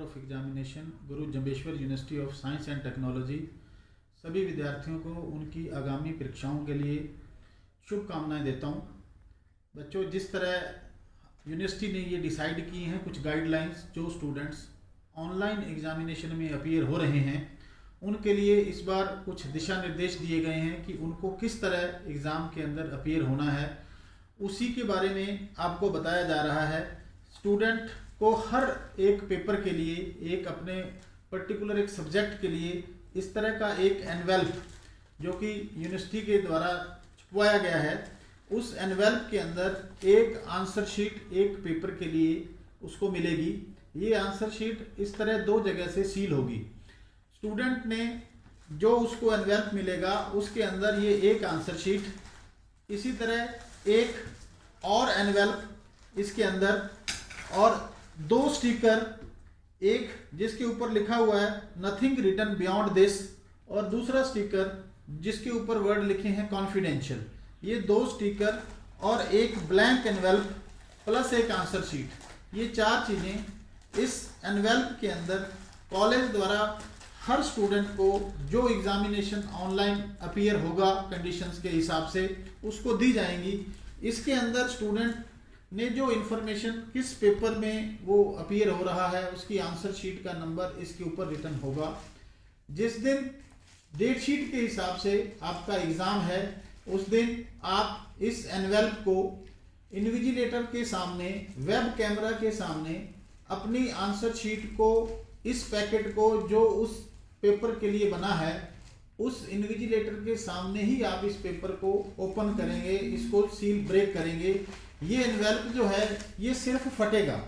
Paper of examination Guru Jambheshwar university of science and technology सभी विद्यार्थियों को उनकी आगामी परीक्षाओं के लिए शुभकामनाएं देता हूं। बच्चों, जिस तरह यूनिवर्सिटी ने ये डिसाइड की हैं कुछ गाइडलाइंस जो स्टूडेंट्स ऑनलाइन एग्जामिनेशन में अपीयर हो रहे हैं उनके लिए इस बार कुछ दिशा निर्देश दिए गए हैं कि उनको किस तरह एग्ज़ाम के अंदर अपीयर होना है, उसी के बारे में आपको बताया जा रहा है। स्टूडेंट को हर एक पेपर के लिए एक अपने पर्टिकुलर एक सब्जेक्ट के लिए इस तरह का एक एनवेल्प जो कि यूनिवर्सिटी के द्वारा छपवाया गया है, उस एनवेल्प के अंदर एक आंसर शीट एक पेपर के लिए उसको मिलेगी। ये आंसर शीट इस तरह दो जगह से सील होगी। स्टूडेंट ने जो उसको एनवेल्प मिलेगा उसके अंदर ये एक आंसर शीट, इसी तरह एक और एनवेल्प इसके अंदर और दो स्टिकर, एक जिसके ऊपर लिखा हुआ है नथिंग रिटन बियॉन्ड दिस और दूसरा स्टिकर जिसके ऊपर वर्ड लिखे हैं कॉन्फिडेंशियल। ये दो स्टिकर और एक ब्लैंक एनवेल्प प्लस एक आंसर शीट, ये चार चीज़ें इस एनवेल्प के अंदर कॉलेज द्वारा हर स्टूडेंट को जो एग्जामिनेशन ऑनलाइन अपीयर होगा कंडीशंस के हिसाब से उसको दी जाएंगी। इसके अंदर स्टूडेंट ने जो इन्फॉर्मेशन किस पेपर में वो अपीयर हो रहा है उसकी आंसर शीट का नंबर इसके ऊपर रिटन होगा। जिस दिन डेट शीट के हिसाब से आपका एग्ज़ाम है उस दिन आप इस एनवेल्प को इन्विजिलेटर के सामने वेब कैमरा के सामने अपनी आंसर शीट को, इस पैकेट को जो उस पेपर के लिए बना है उस इन्विजिलेटर के सामने ही आप इस पेपर को ओपन करेंगे, इसको सील ब्रेक करेंगे। ये एनवेल्प जो है ये सिर्फ फटेगा।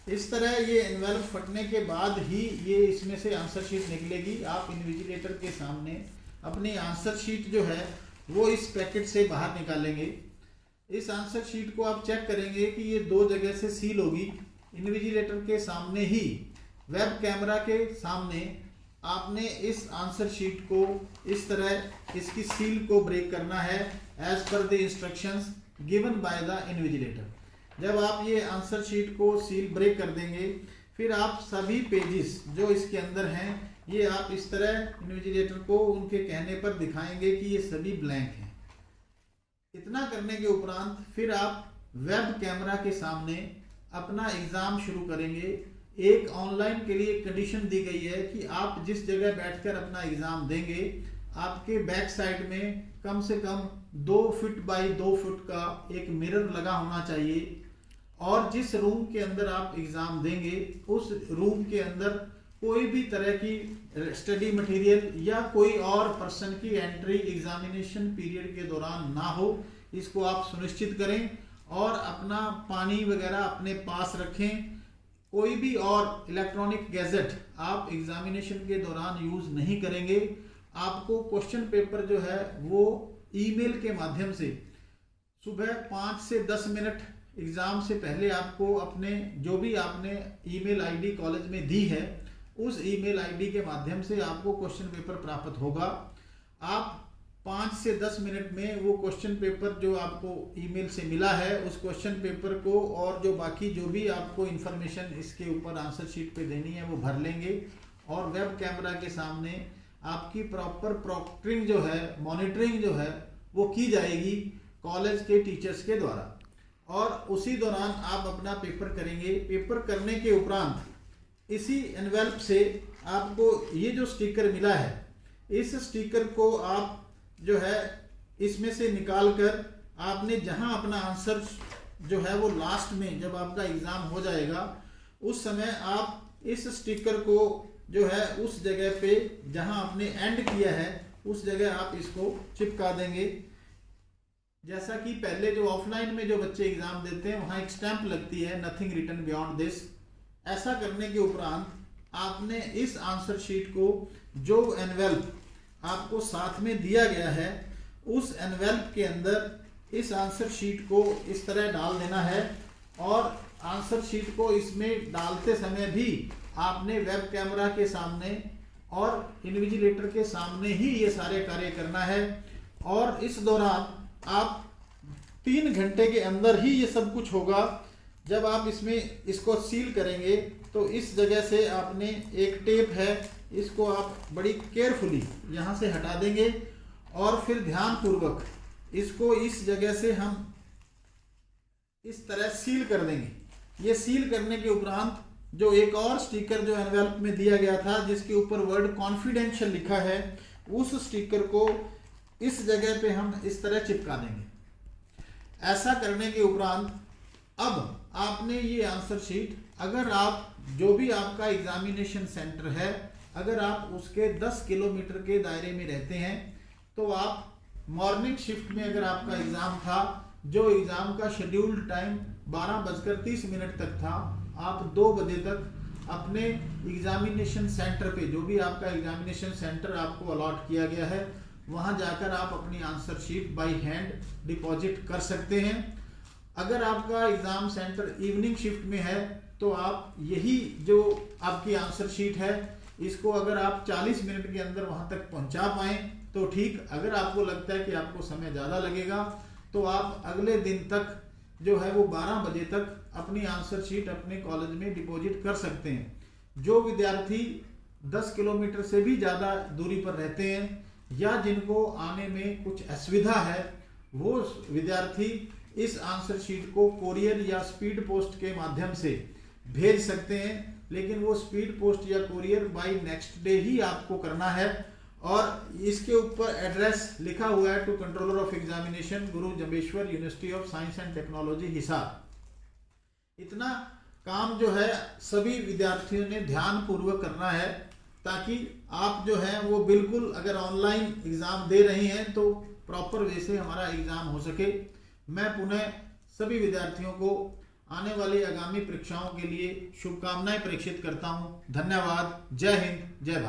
इस तरह ये एनवेल्प फटने के बाद ही ये इसमें से आंसर शीट निकलेगी। आप इन्विजिलेटर के सामने अपनी आंसर शीट जो है वो इस पैकेट से बाहर निकालेंगे। इस आंसर शीट को आप चेक करेंगे कि ये दो जगह से सील होगी। इन्विजिलेटर के सामने ही वेब कैमरा के सामने आपने इस आंसर शीट को इस तरह इसकी सील को ब्रेक करना है as per the instructions given by the invigilator. जब आप ये आंसर शीट को सील ब्रेक कर देंगे फिर आप सभी पेजेस जो इसके अंदर हैं ये आप इस तरह इन्विजिलेटर को उनके कहने पर दिखाएंगे कि ये सभी ब्लैंक हैं। इतना करने के उपरांत फिर आप वेब कैमरा के सामने अपना एग्ज़ाम शुरू करेंगे। एक ऑनलाइन के लिए कंडीशन दी गई है कि आप जिस जगह बैठकर अपना एग्ज़ाम देंगे आपके बैक साइड में कम से कम 2 फुट बाई 2 फुट का एक मिरर लगा होना चाहिए और जिस रूम के अंदर आप एग्ज़ाम देंगे उस रूम के अंदर कोई भी तरह की स्टडी मटेरियल या कोई और पर्सन की एंट्री एग्जामिनेशन पीरियड के दौरान ना हो, इसको आप सुनिश्चित करें और अपना पानी वगैरह अपने पास रखें। कोई भी और इलेक्ट्रॉनिक गैजेट आप एग्जामिनेशन के दौरान यूज़ नहीं करेंगे। आपको क्वेश्चन पेपर जो है वो ईमेल के माध्यम से सुबह 5 से 10 मिनट एग्ज़ाम से पहले आपको अपने जो भी आपने ईमेल आईडी कॉलेज में दी है उस ईमेल आईडी के माध्यम से आपको क्वेश्चन पेपर प्राप्त होगा। आप 5 से 10 मिनट में वो क्वेश्चन पेपर जो आपको ईमेल से मिला है उस क्वेश्चन पेपर को और जो बाकी जो भी आपको इन्फॉर्मेशन इसके ऊपर आंसर शीट पे देनी है वो भर लेंगे और वेब कैमरा के सामने आपकी प्रॉपर प्रॉक्टरिंग जो है, मॉनिटरिंग जो है वो की जाएगी कॉलेज के टीचर्स के द्वारा और उसी दौरान आप अपना पेपर करेंगे। पेपर करने के उपरांत इसी एनवेल्प से आपको ये जो स्टिकर मिला है इस स्टिकर को आप जो है इसमें से निकाल कर आपने जहां अपना आंसर जो है वो लास्ट में जब आपका एग्ज़ाम हो जाएगा उस समय आप इस स्टिकर को जो है उस जगह पे जहां आपने एंड किया है उस जगह आप इसको चिपका देंगे। जैसा कि पहले जो ऑफलाइन में जो बच्चे एग्ज़ाम देते हैं वहाँ एक स्टैंप लगती है नथिंग रिटन बियॉन्ड दिस। ऐसा करने के उपरांत आपने इस आंसर शीट को जो एनवेल्प आपको साथ में दिया गया है उस एनवेल्प के अंदर इस आंसर शीट को इस तरह डाल देना है और आंसर शीट को इसमें डालते समय भी आपने वेब कैमरा के सामने और इन्विजिलेटर के सामने ही ये सारे कार्य करना है और इस दौरान आप 3 घंटे के अंदर ही ये सब कुछ होगा। जब आप इसमें इसको सील करेंगे तो इस जगह से आपने एक टेप है, इसको आप बड़ी केयरफुली यहाँ से हटा देंगे और फिर ध्यानपूर्वक इसको इस जगह से हम इस तरह सील कर देंगे। ये सील करने के उपरांत जो एक और स्टिकर जो एनवेलप में दिया गया था जिसके ऊपर वर्ड कॉन्फिडेंशियल लिखा है, उस स्टिकर को इस जगह पे हम इस तरह चिपका देंगे। ऐसा करने के उपरांत अब आपने ये आंसर शीट, अगर आप जो भी आपका एग्जामिनेशन सेंटर है, अगर आप उसके 10 किलोमीटर के दायरे में रहते हैं तो आप मॉर्निंग शिफ्ट में अगर आपका एग्जाम था, जो एग्जाम का शेड्यूल्ड टाइम 12:30 तक था, आप 2 बजे तक अपने एग्जामिनेशन सेंटर पे, जो भी आपका एग्जामिनेशन सेंटर आपको अलॉट किया गया है, वहां जाकर आप अपनी answer sheet by hand deposit कर सकते हैं। अगर आपका एग्जाम सेंटर इवनिंग शिफ्ट में है तो आप यही जो आपकी आंसर शीट है, इसको अगर आप 40 मिनट के अंदर वहां तक पहुंचा पाएं तो ठीक। अगर आपको लगता है कि आपको समय ज़्यादा लगेगा तो आप अगले दिन तक जो है वो 12 बजे तक अपनी आंसर शीट अपने कॉलेज में डिपॉजिट कर सकते हैं। जो विद्यार्थी 10 किलोमीटर से भी ज़्यादा दूरी पर रहते हैं या जिनको आने में कुछ असुविधा है, वो विद्यार्थी इस आंसर शीट को कोरियर या स्पीड पोस्ट के माध्यम से भेज सकते हैं, लेकिन वो स्पीड पोस्ट या कोरियर बाय नेक्स्ट डे ही आपको करना है। और इसके ऊपर एड्रेस लिखा हुआ है, to controller of examination, Guru Jambheshwar university of science and technology Hisar. इतना काम जो है सभी विद्यार्थियों ने ध्यान पूर्वक करना है ताकि आप जो है वो बिल्कुल, अगर ऑनलाइन एग्जाम दे रहे हैं तो प्रॉपर वे से हमारा एग्जाम हो सके। मैं पुनः सभी विद्यार्थियों को आने वाली आगामी परीक्षाओं के लिए शुभकामनाएं प्रेषित करता हूं। धन्यवाद। जय हिंद, जय भारत।